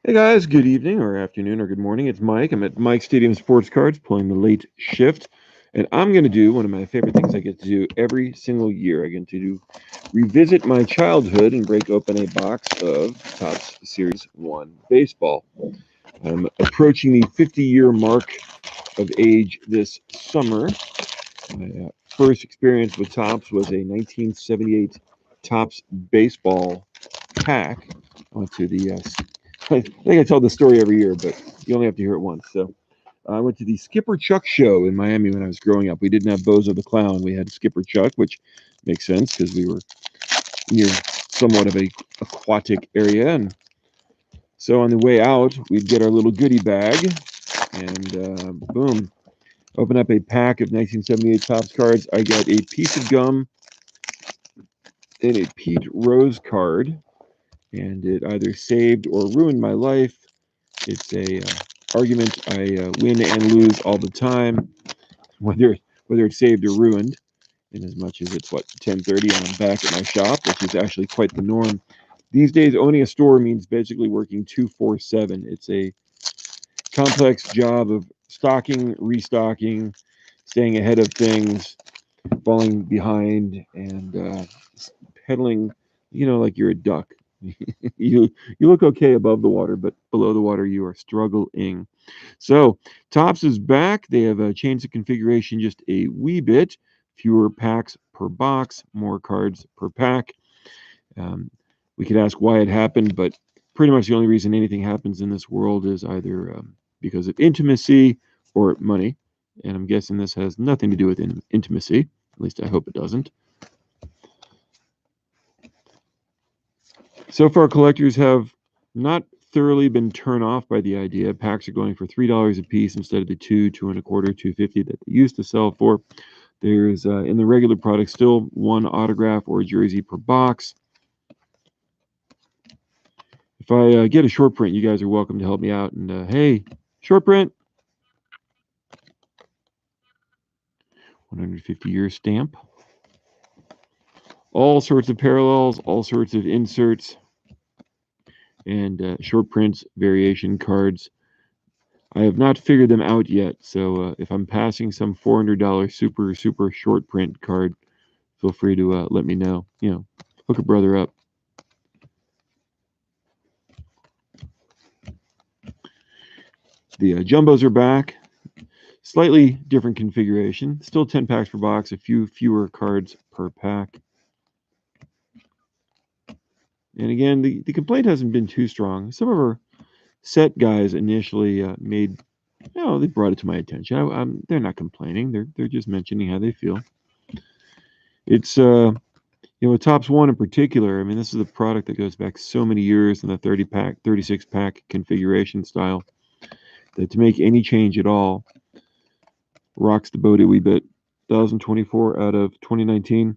Hey guys, good evening or afternoon or good morning. It's Mike. I'm at Mike Stadium Sports Cards pulling the late shift. And I'm going to do one of my favorite things I get to do every single year. I get to revisit my childhood and break open a box of Topps Series 1 baseball. I'm approaching the 50-year mark of age this summer. My first experience with Topps was a 1978 Topps baseball pack. I went to the I think I tell the story every year, but you only have to hear it once. So I went to the Skipper Chuck show in Miami when I was growing up. We didn't have Bozo the Clown. We had Skipper Chuck, which makes sense because we were near somewhat of a aquatic area. And so on the way out, we'd get our little goodie bag and boom, open up a pack of 1978 Topps cards. I got a piece of gum and a Pete Rose card, and it either saved or ruined my life. It's a argument I win and lose all the time, whether it's saved or ruined. In as much as it's 10:30 and I'm back at my shop, which is actually quite the norm. These days, owning a store means basically working 2-4-7. It's a complex job of stocking, restocking, staying ahead of things, falling behind, and pedaling. Like you're a duck. You look okay above the water, but below the water you are struggling. So Topps is back. They have changed the configuration just a wee bit. Fewer packs per box, more cards per pack. Um, we could ask why it happened, but pretty much the only reason anything happens in this world is either because of intimacy or money. And I'm guessing this has nothing to do with intimacy. At least I hope it doesn't. So far, collectors have not thoroughly been turned off by the idea. Packs are going for $3 a piece instead of the two and a quarter, $2.50 that they used to sell for. There's in the regular product still one autograph or jersey per box. If I get a short print, you guys are welcome to help me out. And hey, short print, 150-year stamp. All sorts of parallels, all sorts of inserts, and short prints, variation cards. I have not figured them out yet, so if I'm passing some $400 super short print card, feel free to let me know. Hook a brother up. The jumbos are back. Slightly different configuration. Still 10 packs per box, a few fewer cards per pack. And again, the complaint hasn't been too strong. Some of our set guys initially they brought it to my attention. They're not complaining. They're just mentioning how they feel. It's with Topps One in particular. I mean, this is a product that goes back so many years in the 30-pack, 36-pack configuration style that to make any change at all rocks the boat a wee bit. 2024 out of 2019.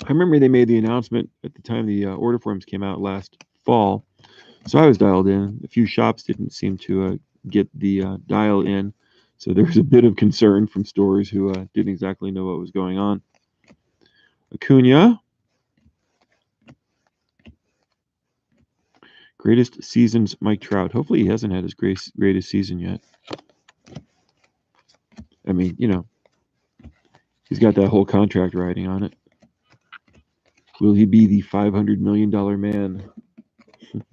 I remember they made the announcement at the time the order forms came out last fall. So I was dialed in. A few shops didn't seem to get the dial in. So there was a bit of concern from stores who didn't exactly know what was going on. Acuna. Greatest seasons, Mike Trout. Hopefully he hasn't had his greatest season yet. I mean, he's got that whole contract riding on it. Will he be the $500 million man?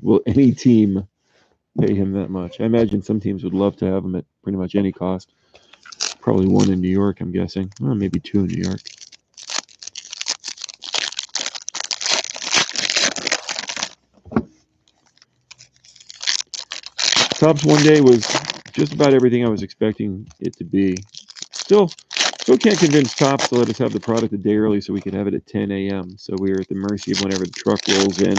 Will any team pay him that much? I imagine some teams would love to have him at pretty much any cost. Probably one in New York, I'm guessing. Well, maybe two in New York. Topps One Day was just about everything I was expecting it to be. Still can't convince Topps to let us have the product a day early so we can have it at 10 a.m. So we're at the mercy of whenever the truck rolls in.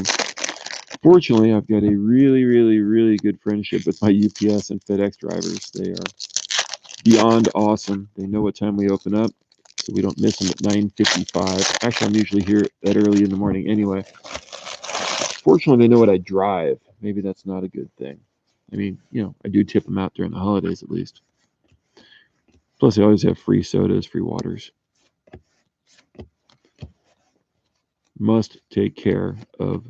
Fortunately, I've got a really, really, really good friendship with my UPS and FedEx drivers. They are beyond awesome. They know what time we open up, so we don't miss them at 9:55. Actually, I'm usually here that early in the morning anyway. Fortunately, they know what I drive. Maybe that's not a good thing. I mean, I do tip them out during the holidays at least. Plus, I always have free sodas, free waters. Must take care of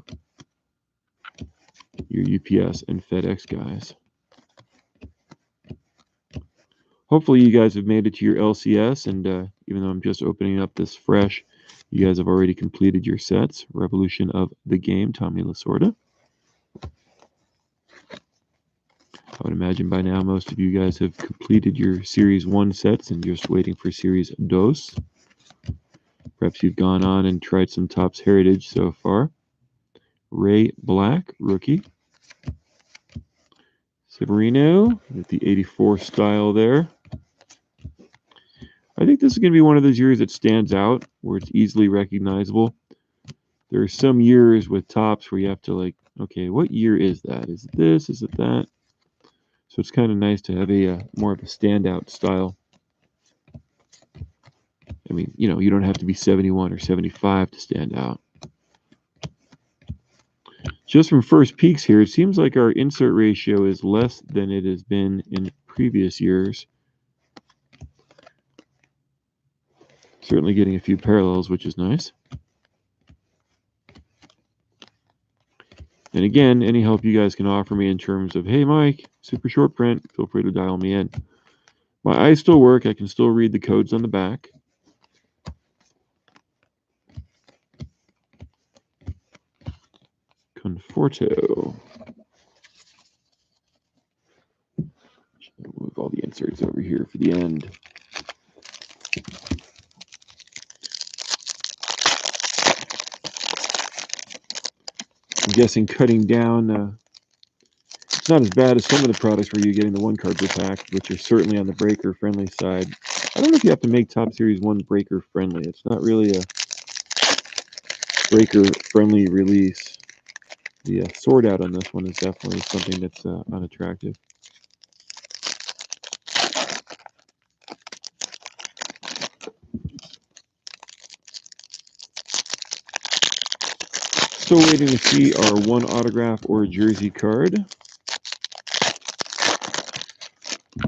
your UPS and FedEx guys. Hopefully you guys have made it to your LCS, and even though I'm just opening up this fresh, you guys have already completed your sets. Revolution of the Game, Tommy Lasorda. I would imagine by now most of you guys have completed your Series 1 sets and you're just waiting for Series 2. Perhaps you've gone on and tried some Topps Heritage so far. Ray Black, rookie. Severino with the 84 style there. I think this is going to be one of those years that stands out, where it's easily recognizable. There are some years with Topps where you have to like, okay, what year is that? Is it this? Is it that? So it's kind of nice to have a more of a standout style. I mean, you know, you don't have to be 71 or 75 to stand out. Just from first peeks here, it seems like our insert ratio is less than it has been in previous years. Certainly getting a few parallels, which is nice. And again, any help you guys can offer me in terms of, hey, Mike, super short print, feel free to dial me in. My eyes still work. I can still read the codes on the back. Conforto. Move all the inserts over here for the end. I'm guessing cutting down, it's not as bad as some of the products where you're getting the one card per pack, which are certainly on the breaker friendly side. I don't know if you have to make Top Series 1 breaker friendly. It's not really a breaker friendly release. The sort out on this one is definitely something that's unattractive. Still waiting to see our one autograph or jersey card.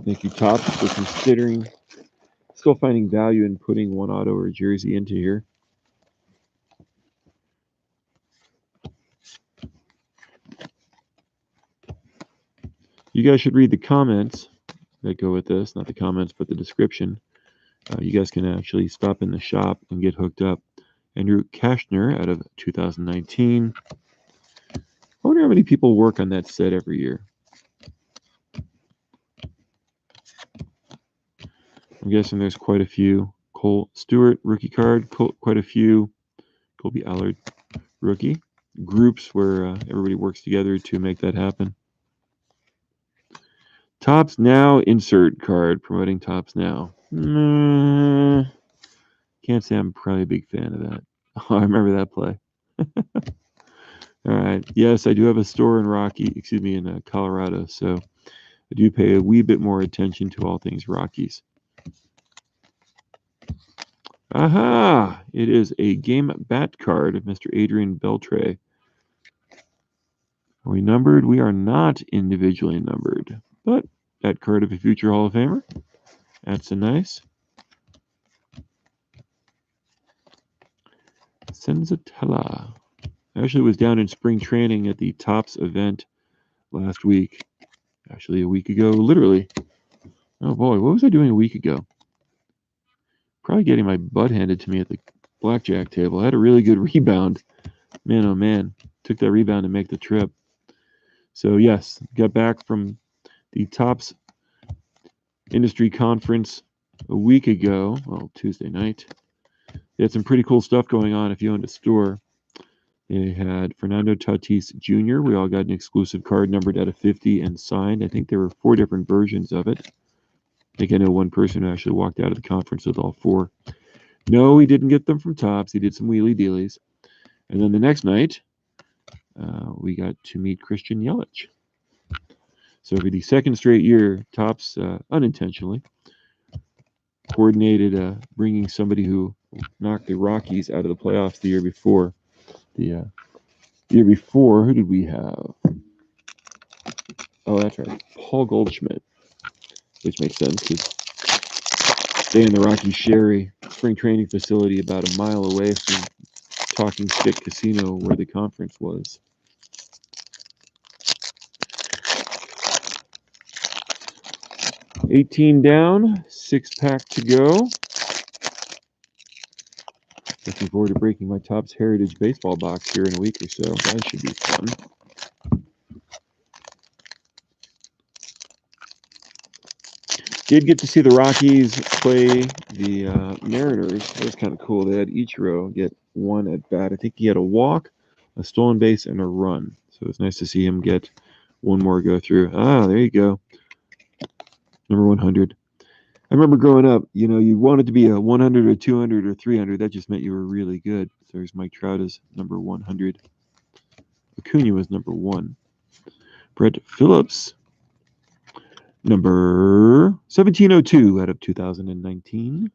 Thank you, Topps, for considering, still finding value in putting one auto or jersey into here. You guys should read the comments that go with this, not the comments, but the description. You guys can actually stop in the shop and get hooked up. Andrew Kashner out of 2019. I wonder how many people work on that set every year. I'm guessing there's quite a few. Cole Stewart, rookie card. Quite a few. Colby Allard, rookie. Groups where everybody works together to make that happen. Topps Now insert card. Promoting Topps Now. Can't say I'm probably a big fan of that. Oh, I remember that play. All right. Yes, I do have a store in Colorado, so I do pay a wee bit more attention to all things Rockies. Aha! It is a game bat card of Mr. Adrian Beltre. Are we numbered? We are not individually numbered, but that card of a future Hall of Famer. That's a nice. Senzatella. Actually was down in spring training at the Topps event last week. Actually, a week ago, literally. Oh boy, what was I doing a week ago? Probably getting my butt handed to me at the blackjack table. I had a really good rebound. Man, oh man. Took that rebound to make the trip. So yes, got back from the Topps Industry Conference a week ago. Well, Tuesday night. They had some pretty cool stuff going on if you owned a store. They had Fernando Tatis Jr. We all got an exclusive card numbered out of 50 and signed. I think there were 4 different versions of it. I think I know one person who actually walked out of the conference with all 4. No, he didn't get them from Topps. He did some wheelie dealies. And then the next night, we got to meet Christian Yelich. So for the second straight year, Topps unintentionally coordinated bringing somebody who knocked the Rockies out of the playoffs the year before. The year before, who did we have? Oh, that's right, Paul Goldschmidt, which makes sense because they and the Rocky Sherry spring training facility about a mile away from Talking Stick Casino where the conference was. 18 down, 6-pack to go. Looking forward to breaking my Topps Heritage Baseball box here in a week or so. That should be fun. Did get to see the Rockies play the Mariners. That was kind of cool. They had Ichiro get one at bat. I think he had a walk, a stolen base, and a run. So it was nice to see him get one more go through. Ah, there you go. Number 100. I remember growing up, you know, you wanted to be a 100 or 200 or 300. That just meant you were really good. So there's Mike Trout as number 100. Acuna was number 1. Brett Phillips, number 1702 out of 2019.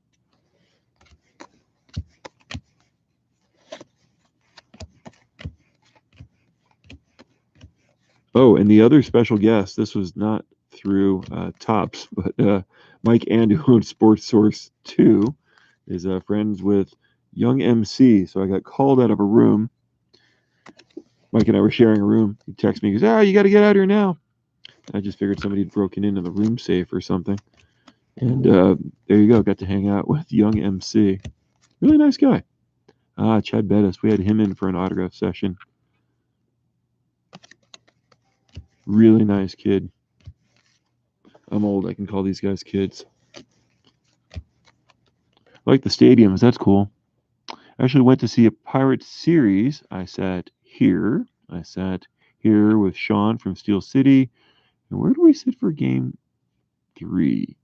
Oh, and the other special guest, this was not through Topps, but Mike And, who owns Sports Source 2, is friends with Young MC. So I got called out of a room. Mike and I were sharing a room. He texted me, he goes, you got to get out of here now. I just figured somebody had broken into the room safe or something. And there you go. Got to hang out with Young MC. Really nice guy. Chad Bettis. We had him in for an autograph session. Really nice kid. I'm old. I can call these guys kids. I like the stadiums. That's cool. I actually went to see a Pirates series. I sat here with Sean from Steel City. And where do we sit for game 3?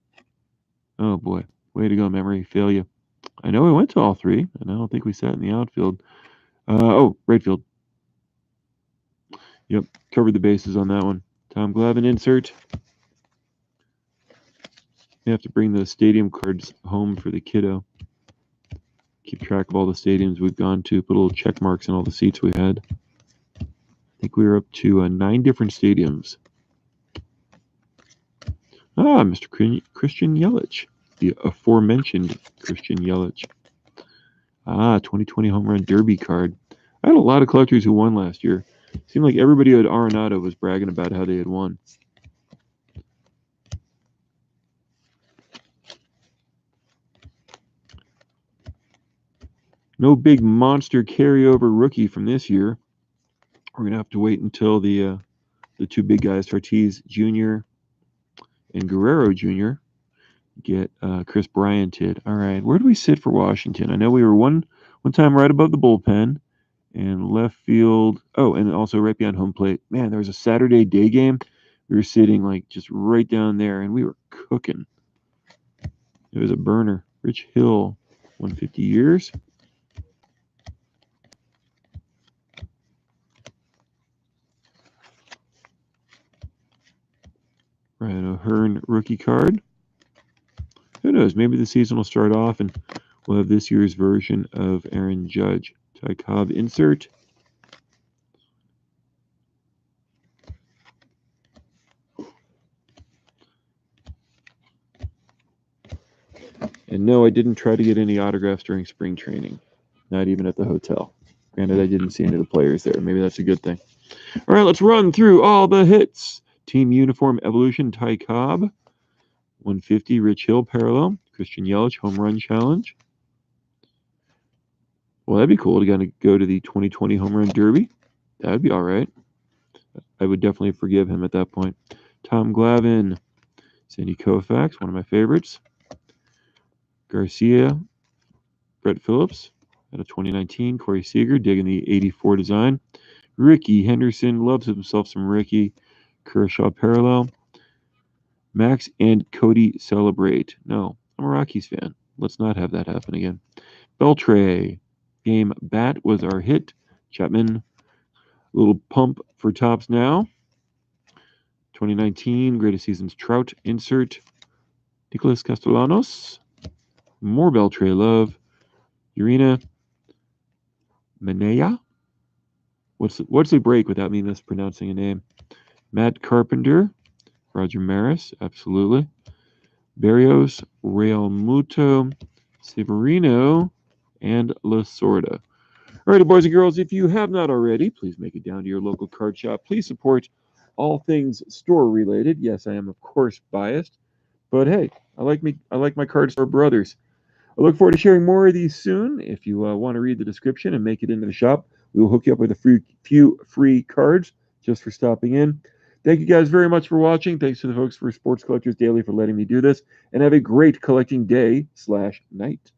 Oh, boy. Way to go, memory. Fail you. I know we went to all 3, and I don't think we sat in the outfield. Right field. Yep, covered the bases on that one. Tom Glavine insert. You have to bring the stadium cards home for the kiddo. Keep track of all the stadiums we've gone to. Put little check marks in all the seats we had. I think we were up to 9 different stadiums. Mr. Christian Yelich. The aforementioned Christian Yelich. 2020 Home Run Derby card. I had a lot of collectors who won last year. Seemed like everybody who had Arenado was bragging about how they had won. No big monster carryover rookie from this year. We're going to have to wait until the 2 big guys, Tatis Jr. and Guerrero Jr., get Chris Bryanted. All right, where do we sit for Washington? I know we were one time right above the bullpen and left field. Oh, and also right behind home plate. Man, there was a Saturday day game. We were sitting like just right down there, and we were cooking. It was a burner. Rich Hill, 150 years. Ryan O'Hearn rookie card. Who knows? Maybe the season will start off and we'll have this year's version of Aaron Judge. Ty Cobb insert. And no, I didn't try to get any autographs during spring training. Not even at the hotel. Granted, I didn't see any of the players there. Maybe that's a good thing. All right, let's run through all the hits. Team Uniform Evolution, Ty Cobb. 150, Rich Hill parallel. Christian Yelich home run challenge. Well, that'd be cool to go to the 2020 Home Run Derby. That'd be all right. I would definitely forgive him at that point. Tom Glavine, Sandy Koufax, one of my favorites. Garcia, Brett Phillips out of 2019. Corey Seager digging the 84 design. Ricky Henderson loves himself some Ricky. Kershaw parallel. Max and Cody celebrate. No, I'm a Rockies fan. Let's not have that happen again. Beltray. Game bat was our hit. Chapman. Little pump for Topps now. 2019 Greatest Seasons Trout insert. Nicholas Castellanos. More Beltray love. Urena Manea. What's the break without me mispronouncing a name? Matt Carpenter. Roger Maris, absolutely. Barrios, Real Muto, Severino, and Lasorda. All right, boys and girls, if you have not already, please make it down to your local card shop. Please support all things store related. Yes, I am, of course, biased, But hey, I like my card store brothers. I look forward to sharing more of these soon. If you want to read the description and make it into the shop, we will hook you up with a few free cards just for stopping in. Thank you guys very much for watching. Thanks to the folks for Sports Collectors Daily for letting me do this. And have a great collecting day/night.